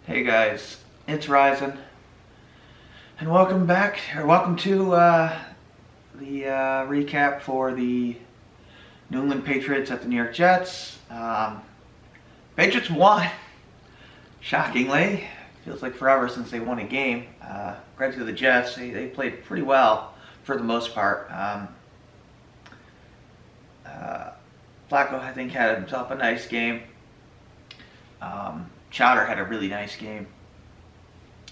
Hey guys, it's Ryzen, and welcome back, or welcome to the recap for the New England Patriots at the New York Jets. Patriots won, shockingly. Feels like forever since they won a game. Credit to the Jets, they played pretty well for the most part. Flacco, I think, had himself a nice game. Chowder had a really nice game.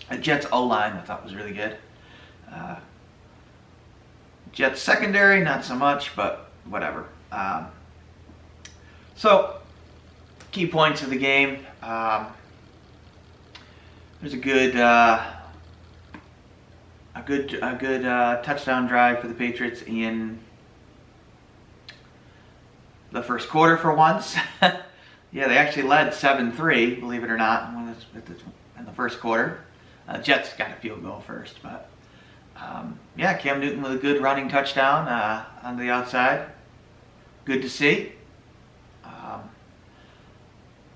The Jets O-line I thought was really good. Jets secondary, not so much, but whatever. So, key points of the game. There's a good touchdown drive for the Patriots in the first quarter for once. Yeah, they actually led 7-3, believe it or not, in the first quarter. Jets got a field goal first, but yeah, Cam Newton with a good running touchdown on the outside. Good to see.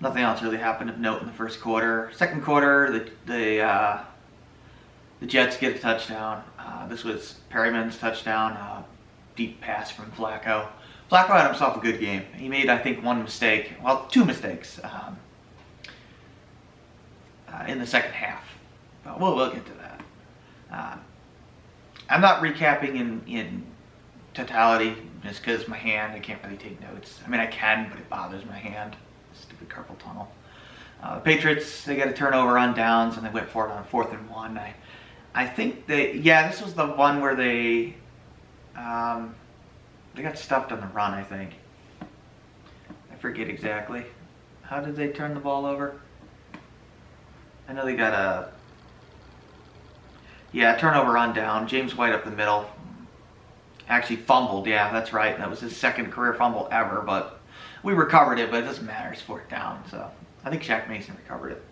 Nothing else really happened of note in the first quarter. Second quarter, the Jets get a touchdown. This was Perryman's touchdown, deep pass from Flacco. Flacco had himself a good game. He made, I think, two mistakes in the second half. But we'll get to that. I'm not recapping in totality just because my hand, I can't really take notes. I mean, I can, but it bothers my hand. Stupid carpal tunnel. The Patriots, they got a turnover on downs, and they went for it on 4th and 1. I think this was the one where they got stuffed on the run, I think. I forget exactly. How did they turn the ball over? I know they got a turnover on down. James White up the middle. Actually fumbled, yeah, that's right. That was his second career fumble ever, but we recovered it, but it doesn't matter. It's 4th down, so I think Shaq Mason recovered it.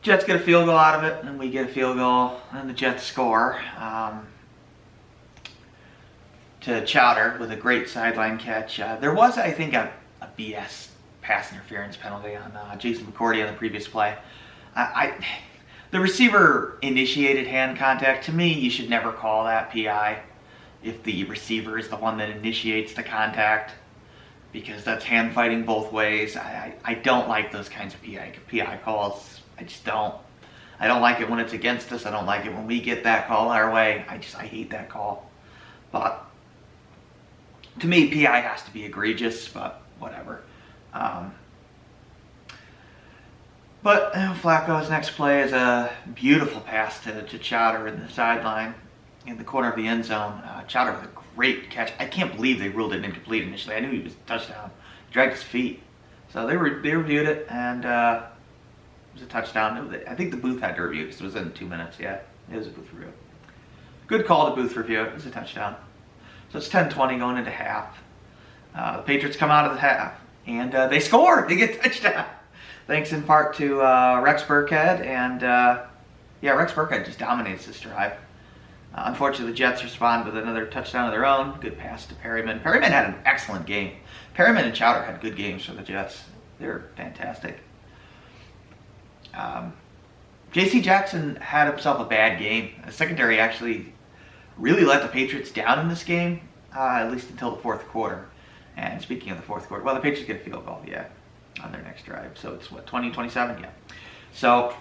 Jets get a field goal out of it, and we get a field goal, and the Jets score. To Chowder with a great sideline catch. There was, I think, a BS pass interference penalty on Jason McCourty on the previous play. The receiver initiated hand contact. To me, you should never call that PI if the receiver is the one that initiates the contact, because that's hand fighting both ways. I don't like those kinds of PI calls. I just don't. I don't like it when it's against us. I don't like it when we get that call our way. I hate that call. But to me, PI has to be egregious, but whatever. But Flacco's next play is a beautiful pass to Chowder in the sideline in the corner of the end zone. Chowder with a great catch. I can't believe they ruled it incomplete initially. I knew he was a touchdown. He dragged his feet. So they reviewed it, and it was a touchdown. I think the booth had to review it because it was in 2 minutes. Yeah, it was a booth review. Good call to booth review. It was a touchdown. So it's 10-20 going into half. The Patriots come out of the half, and they score. They get a touchdown. Thanks in part to Rex Burkhead. And Rex Burkhead just dominates this drive. Unfortunately, the Jets respond with another touchdown of their own. Good pass to Perryman. Perryman had an excellent game. Perryman and Chowder had good games for the Jets. They're fantastic. J.C. Jackson had himself a bad game. The secondary actually really let the Patriots down in this game, at least until the fourth quarter. And speaking of the fourth quarter, well, the Patriots get a field goal, on their next drive. So it's 20-27, yeah. So,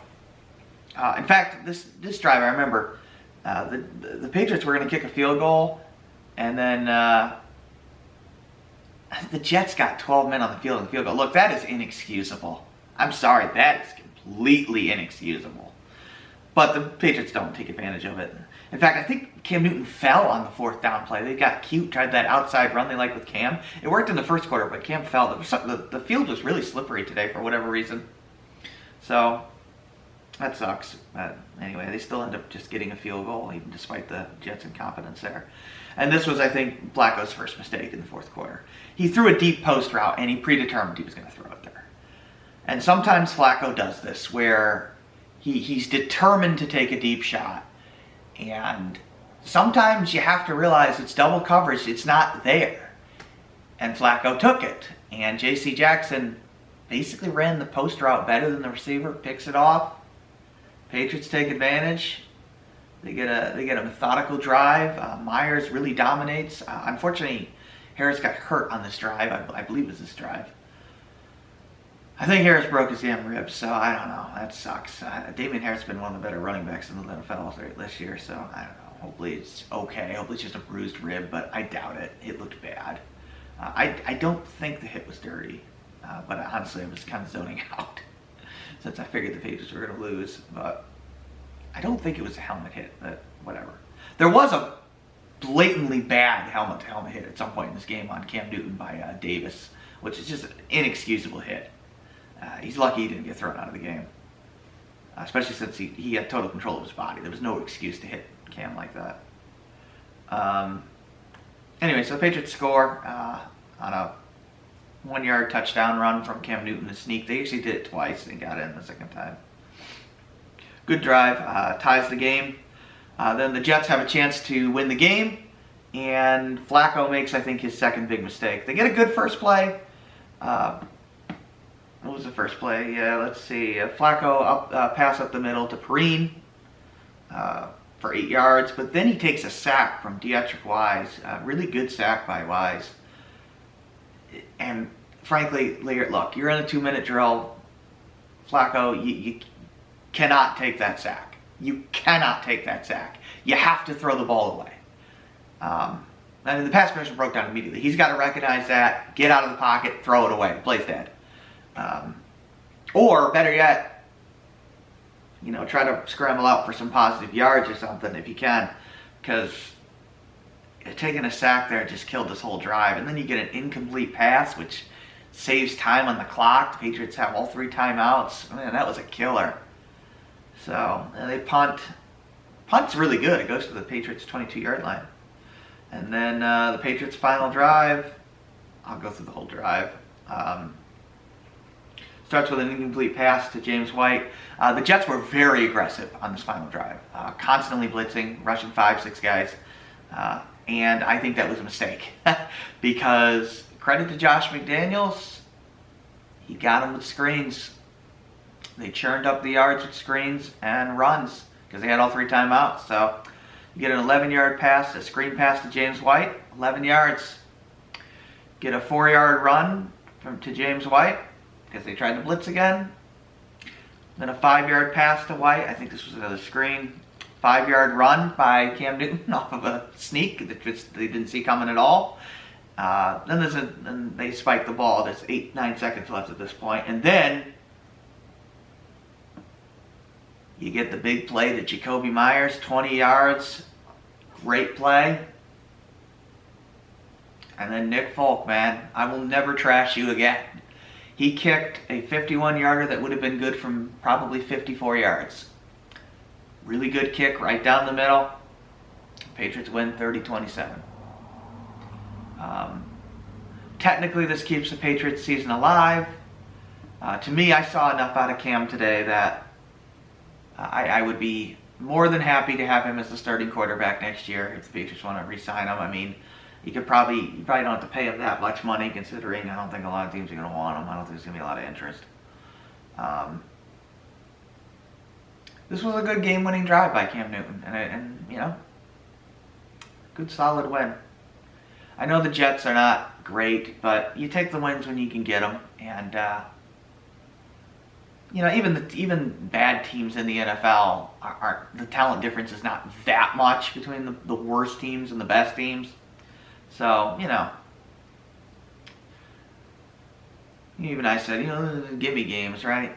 in fact, this drive, I remember, the Patriots were going to kick a field goal, and then the Jets got 12 men on the field in the field goal. Look, that is inexcusable. I'm sorry, that is completely inexcusable. But the Patriots don't take advantage of it. In fact, I think Cam Newton fell on the 4th down play. They got cute, tried that outside run they like with Cam. It worked in the first quarter, but Cam fell. The field was really slippery today for whatever reason. So, that sucks. But anyway, they still end up just getting a field goal, even despite the Jets' incompetence there. And this was, I think, Flacco's first mistake in the fourth quarter. He threw a deep post route, and he predetermined he was going to throw it there. And sometimes Flacco does this, where he's determined to take a deep shot. And sometimes you have to realize it's double coverage. It's not there. And Flacco took it. And J.C. Jackson basically ran the post route better than the receiver, picks it off. Patriots take advantage. They get a methodical drive. Myers really dominates. Unfortunately, Harris got hurt on this drive. I believe it was this drive. I think Harris broke his damn ribs, so I don't know. That sucks. Damian Harris has been one of the better running backs in the NFL this year, so I don't know. Hopefully it's okay. Hopefully it's just a bruised rib, but I doubt it. It looked bad. I don't think the hit was dirty, but honestly I was kind of zoning out since I figured the Patriots were going to lose. But I don't think it was a helmet hit, but whatever. There was a blatantly bad helmet-to-helmet hit at some point in this game on Cam Newton by Davis, which is just an inexcusable hit. He's lucky he didn't get thrown out of the game, especially since he had total control of his body. There was no excuse to hit Cam like that. Anyway, so the Patriots score on a 1-yard touchdown run from Cam Newton to sneak. They actually did it twice and got in the second time. Good drive, ties the game. Then the Jets have a chance to win the game, and Flacco makes, I think, his second big mistake. They get a good first play. What was the first play? Yeah, let's see. Flacco pass up the middle to Perrine for 8 yards, but then he takes a sack from Deatrick Wise. Really good sack by Wise. And frankly, look, you're in a 2-minute drill. Flacco, you cannot take that sack. You cannot take that sack. You have to throw the ball away. I mean, the pass protection broke down immediately. He's got to recognize that, get out of the pocket, throw it away. Play's dead. Or better yet, try to scramble out for some positive yards or something if you can, because taking a sack there just killed this whole drive. And then you get an incomplete pass, which saves time on the clock. The Patriots have all 3 timeouts. Man, that was a killer. So they punt. Punt's really good. It goes to the Patriots' 22-yard line. And then the Patriots' final drive, I'll go through the whole drive. Starts with an incomplete pass to James White. The Jets were very aggressive on this final drive, constantly blitzing, rushing 5-6 guys. And I think that was a mistake because credit to Josh McDaniels, he got him with screens. They churned up the yards with screens and runs because they had all 3 timeouts. So you get an 11-yard pass, a screen pass to James White, 11 yards. Get a 4-yard run to James White because they tried to blitz again. Then a 5-yard pass to White. I think this was another screen. 5-yard run by Cam Newton off of a sneak that they didn't see coming at all. Then they spike the ball. There's 8-9 seconds left at this point. And then you get the big play to Jacoby Myers, 20 yards. Great play. And then Nick Folk, man, I will never trash you again. He kicked a 51-yarder that would have been good from probably 54 yards. Really good kick right down the middle. Patriots win 30-27. Technically, this keeps the Patriots season alive. To me, I saw enough out of Cam today that I would be more than happy to have him as the starting quarterback next year if the Patriots want to re-sign him. I mean, you probably don't have to pay him that much money, considering I don't think a lot of teams are going to want him. I don't think there's going to be a lot of interest. This was a good game-winning drive by Cam Newton, and good solid win. I know the Jets are not great, but you take the wins when you can get them, and even bad teams in the NFL are the talent difference is not that much between the worst teams and the best teams. So, even I said, gimme games, right?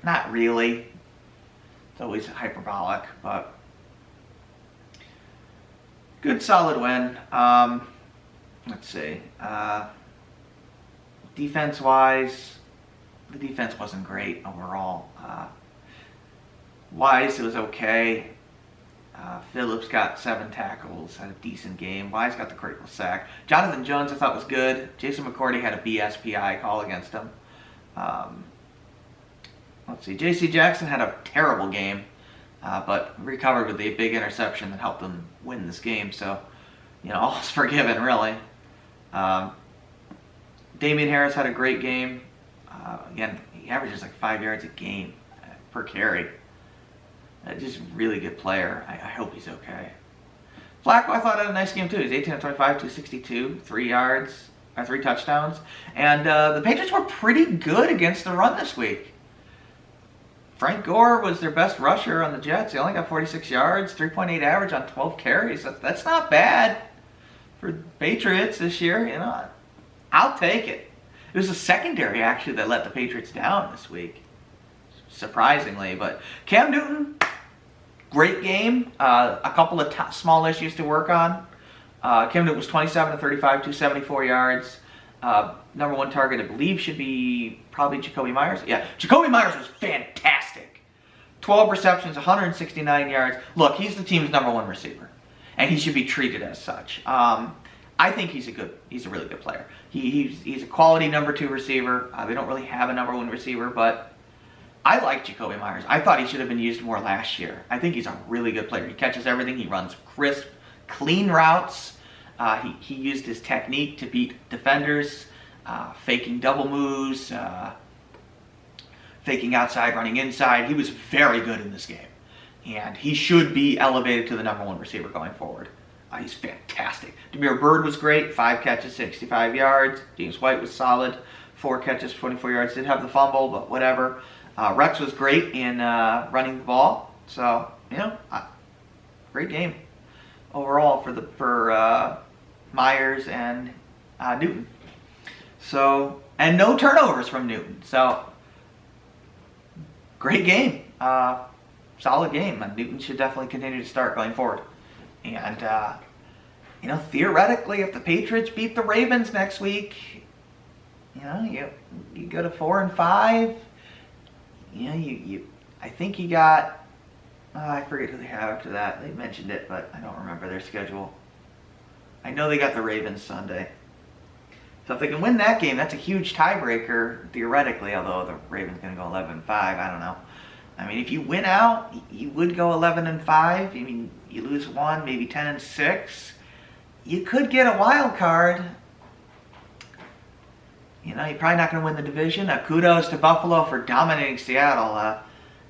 Not really. It's always hyperbolic, but good solid win. Let's see. Defense-wise, the defense wasn't great overall. Wise, it was okay. Phillips got 7 tackles, had a decent game. Wise got the critical sack. Jonathan Jones I thought was good. Jason McCourty had a BSPI call against him. Let's see. J.C. Jackson had a terrible game, but recovered with a big interception that helped them win this game. So, all's forgiven, really. Damian Harris had a great game. Again, he averages like 5 yards a game per carry. Just really good player. I hope he's okay. Flacco, I thought, had a nice game too. He's 18 of 25, 262, 3 yards, 3 touchdowns. And the Patriots were pretty good against the run this week. Frank Gore was their best rusher on the Jets. He only got 46 yards, 3.8 average on 12 carries. That's not bad for the Patriots this year. You know, I'll take it. It was the secondary, actually, that let the Patriots down this week, surprisingly. But Cam Newton, great game. A couple of small issues to work on. Cam Newton was 27 of 35, 274 yards. Number one target, I believe, should be probably Jacoby Myers. Yeah, Jacoby Myers was fantastic. 12 receptions, 169 yards. Look, he's the team's number one receiver, and he should be treated as such. I think he's a really good player. He's a quality number two receiver. They don't really have a number one receiver, but I like Jacoby Myers. I thought he should have been used more last year. I think he's a really good player. He catches everything. He runs crisp, clean routes. He used his technique to beat defenders, faking double moves, faking outside, running inside. He was very good in this game. And he should be elevated to the number one receiver going forward. He's fantastic. Damiere Byrd was great. 5 catches, 65 yards. James White was solid. 4 catches, 24 yards. Did have the fumble, but whatever. Rex was great in running the ball. So, you know, great game overall for Myers and Newton. So, and no turnovers from Newton. So, great game. Solid game. Newton should definitely continue to start going forward. And, you know, theoretically, if the Patriots beat the Ravens next week, you know, you go to 4-5. You know, I think you got, I forget who they have after that. They mentioned it, but I don't remember their schedule. I know they got the Ravens Sunday. So if they can win that game, that's a huge tiebreaker, theoretically, although the Ravens going to go 11-5, I don't know. I mean, if you win out, you would go 11-5. I mean, you lose one, maybe 10-6. You could get a wild card. You know, you're probably not going to win the division. Kudos to Buffalo for dominating Seattle. I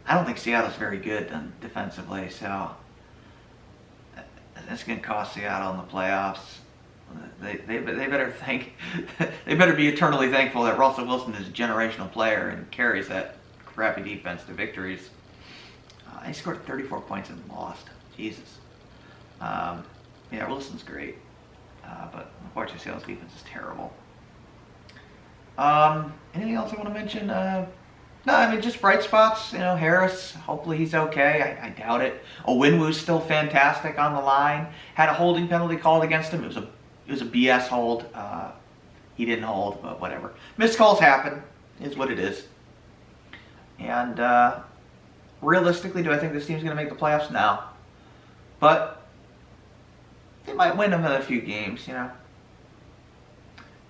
don't think Seattle's very good defensively, so that's going to cost Seattle in the playoffs. They better they better be eternally thankful that Russell Wilson is a generational player and carries that crappy defense to victories. He scored 34 points and lost. Jesus. Yeah, Wilson's great, but unfortunately, Seattle's defense is terrible. Anything else I want to mention? No, I mean, just bright spots. You know, Harris, hopefully he's okay. I doubt it. Owinwu's still fantastic on the line. Had a holding penalty called against him. It was a BS hold. He didn't hold, but whatever. Missed calls happen, is what it is. And realistically, do I think this team's going to make the playoffs? No. But they might win another few games, you know.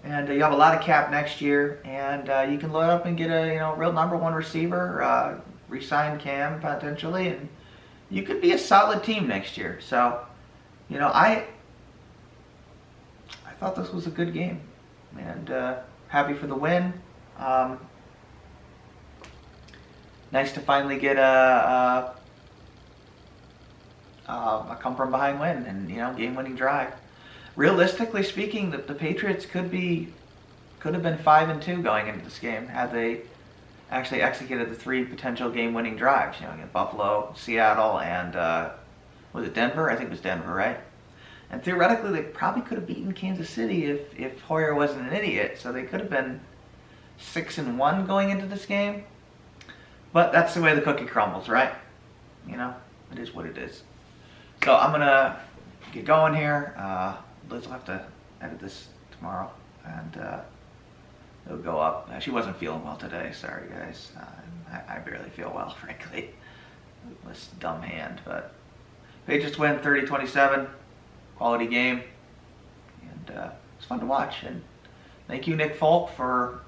And you have a lot of cap next year, and you can load up and get a real number one receiver, re-sign Cam potentially, and you could be a solid team next year. So, you know, I thought this was a good game, and happy for the win. Nice to finally get a come from behind win and game-winning drive. Realistically speaking, the Patriots could have been 5-2 going into this game had they actually executed the 3 potential game-winning drives. You know, against Buffalo, Seattle, and was it Denver? I think it was Denver, right? And theoretically, they probably could have beaten Kansas City if Hoyer wasn't an idiot. So they could have been 6-1 going into this game. But that's the way the cookie crumbles, right? You know, it is what it is. So I'm gonna get going here. Liz will have to edit this tomorrow, and it'll go up. She wasn't feeling well today. Sorry, guys. I barely feel well, frankly. This dumb hand, but Patriots win 30-27. Quality game, and it's fun to watch. And thank you, Nick Folk, for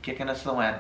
kicking us the win.